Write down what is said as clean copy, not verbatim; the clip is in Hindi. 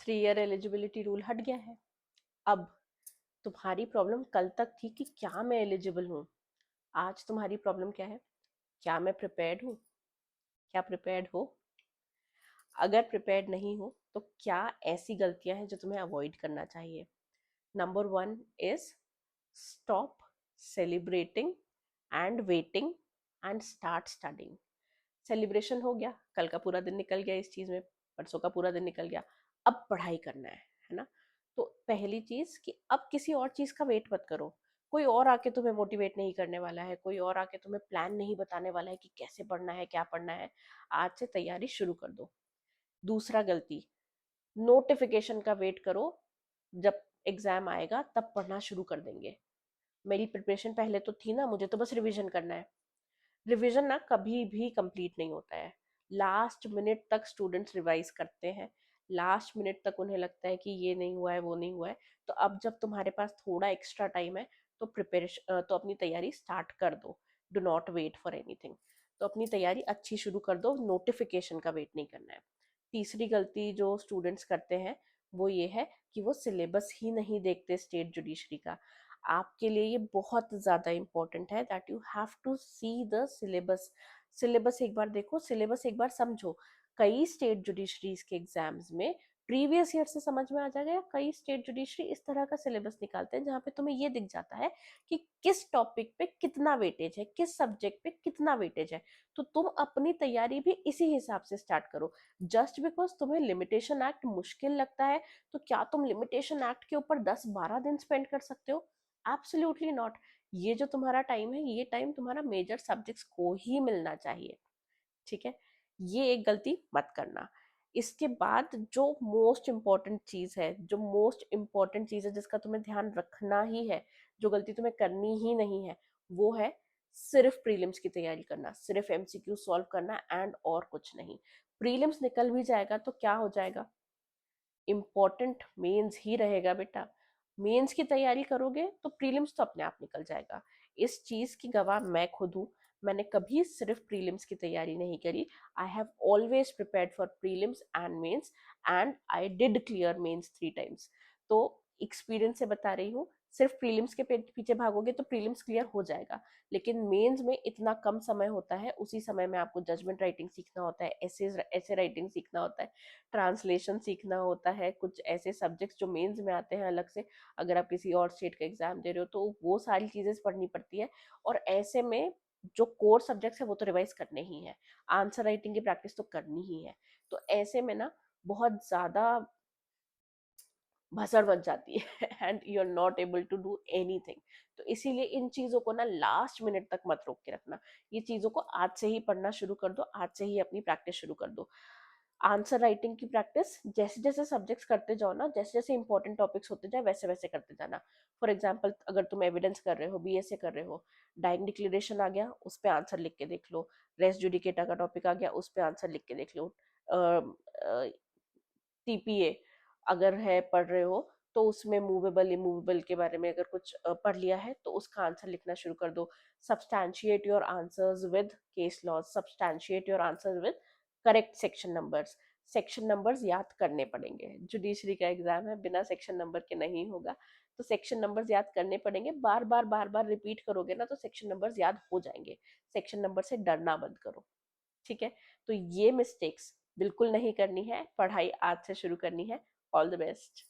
3 ईयर एलिजिबिलिटी रूल हट गया है। अब तुम्हारी प्रॉब्लम कल तक थी कि क्या मैं एलिजिबल हूँ, आज तुम्हारी प्रॉब्लम क्या है, क्या मैं प्रिपेयर्ड हूँ? क्या प्रिपेयर्ड हो? अगर प्रिपेयर्ड नहीं हो तो क्या ऐसी गलतियां हैं जो तुम्हें अवॉइड करना चाहिए? Number 1 is stop celebrating and waiting and start studying. Celebration हो गया, कल का पूरा दिन निकल गया इस चीज में, परसों का पूरा दिन निकल गया, अब पढ़ाई करना है ना? तो पहली चीज कि अब किसी और चीज का वेट मत करो। कोई और आके तुम्हें मोटिवेट नहीं करने वाला है, कोई और आके तुम्हें प्लान नहीं बताने वाला है कि कैसे पढ़ना है, क्या पढ़ना है। आज से तैयारी शुरू कर दो। दूसरा गलती, नोटिफिकेशन का वेट करो, जब एग्जाम आएगा तब पढ़ना शुरू कर देंगे। मेरी प्रिपरेशन पहले तो थी ना, मुझे तो बस रिवीजन करना है। रिवीजन ना कभी भी कंप्लीट नहीं होता है। लास्ट मिनट तक स्टूडेंट्स रिवाइज करते हैं, लास्ट मिनट तक उन्हें लगता है कि ये नहीं हुआ है, वो नहीं हुआ है। तो अब जब तुम्हारे पास थोड़ा एक्स्ट्रा टाइम है तो प्रिपरेशन तो अपनी तैयारी स्टार्ट कर दो। Do not wait for anything. तो अपनी तैयारी अच्छी शुरू कर दो, नोटिफिकेशन का वेट नहीं करना है। तीसरी गलती जो स्टूडेंट्स करते हैं वो ये है कि वो सिलेबस ही नहीं देखते स्टेट जुडिशरी का। आपके लिए ये बहुत ज़्यादा इम्पोर्टेंट है that you have to see the syllabus. Syllabus एक बार देखो, सिलेबस एक बार समझो। कई स्टेट जुडिशरीज के एग्जाम्स में प्रीवियस ईयर से समझ में आ जाएगा, या कई स्टेट जुडिशरी इस तरह का सिलेबस निकालते हैं जहाँ पे तुम्हें ये दिख जाता है कि किस टॉपिक पे कितना वेटेज है, किस सब्जेक्ट पे कितना वेटेज है। तो तुम अपनी तैयारी भी इसी हिसाब से स्टार्ट करो। जस्ट बिकॉज तुम्हें लिमिटेशन एक्ट मुश्किल लगता है तो क्या तुम लिमिटेशन एक्ट के ऊपर 10-12 दिन स्पेंड कर सकते हो? Absolutely not. ये जो तुम्हारा टाइम है, ये टाइम तुम्हारा मेजर सब्जेक्ट्स को ही मिलना चाहिए। ठीक है, ये एक गलती मत करना। इसके बाद जो मोस्ट इम्पॉर्टेंट चीज है, जो मोस्ट इम्पॉर्टेंट चीज है जिसका तुम्हें ध्यान रखना ही है, जो गलती तुम्हें करनी ही नहीं है, वो है सिर्फ प्रीलिम्स की तैयारी करना, सिर्फ एमसीक्यू सॉल्व करना एंड और कुछ नहीं। प्रीलिम्स निकल भी जाएगा तो क्या हो जाएगा, इम्पोर्टेंट मेंस ही रहेगा बेटा। मेंस की तैयारी करोगे तो प्रीलिम्स तो अपने आप निकल जाएगा। इस चीज की गवाह मैं खुद हूँ। मैंने कभी सिर्फ प्रीलिम्स की तैयारी नहीं करी। I have always prepared for prelims and mains, and I did clear mains 3 times. तो एक्सपीरियंस से बता रही हूँ, सिर्फ प्रीलिम्स के पीछे भागोगे तो प्रीलिम्स क्लियर हो जाएगा, लेकिन मेंस में इतना कम समय होता है, उसी समय में आपको जजमेंट राइटिंग सीखना होता है, ऐसे राइटिंग सीखना होता है, ट्रांसलेशन सीखना होता है, कुछ ऐसे सब्जेक्ट्स जो मेंस में आते हैं अलग से। अगर आप किसी और स्टेट का एग्जाम दे रहे हो तो वो सारी चीजें पढ़नी पड़ती है। और ऐसे में जो कोर सब्जेक्ट्स है वो तो रिवाइज करने ही है, आंसर राइटिंग की प्रैक्टिस तो करनी ही है। तो ऐसे में ना बहुत ज्यादा भसड़ बच जाती है and you are not able to do anything. तो इसीलिए इन चीजों को ना लास्ट मिनट तक मत रोक के रखना। ये चीजों को आज से ही पढ़ना शुरू कर दो, आज से ही अपनी प्रैक्टिस शुरू कर दो। आंसर राइटिंग की प्रैक्टिस जैसे जैसे सब्जेक्ट्स करते जाओ ना, जैसे जैसे इंपॉर्टेंट टॉपिक्स होते जाए वैसे वैसे करते जाना। फॉर एग्जाम्पल, अगर तुम एविडेंस कर रहे हो, बीएसए कर रहे हो, डाइंग डिक्लेरेशन आ गया, उस पर आंसर लिख के देख लो। रेस जुडिकेटा का टॉपिक आ गया, उस पर आंसर लिख के देख लो। टीपीए अगर है पढ़ रहे हो तो उसमें मूवेबल इमूवेबल के बारे में अगर कुछ पढ़ लिया है तो उसका आंसर लिखना शुरू कर दो। Substantiate your answers with case laws, substantiate your answers with correct section numbers. Section numbers याद करने पड़ेंगे, जुडिशरी का एग्जाम है, बिना सेक्शन नंबर के नहीं होगा। तो सेक्शन नंबर्स याद करने पड़ेंगे, बार बार रिपीट करोगे ना तो सेक्शन नंबर्स याद हो जाएंगे। सेक्शन नंबर से डरना बंद करो। ठीक है, तो ये मिस्टेक्स बिल्कुल नहीं करनी है, पढ़ाई आज से शुरू करनी है। All the best.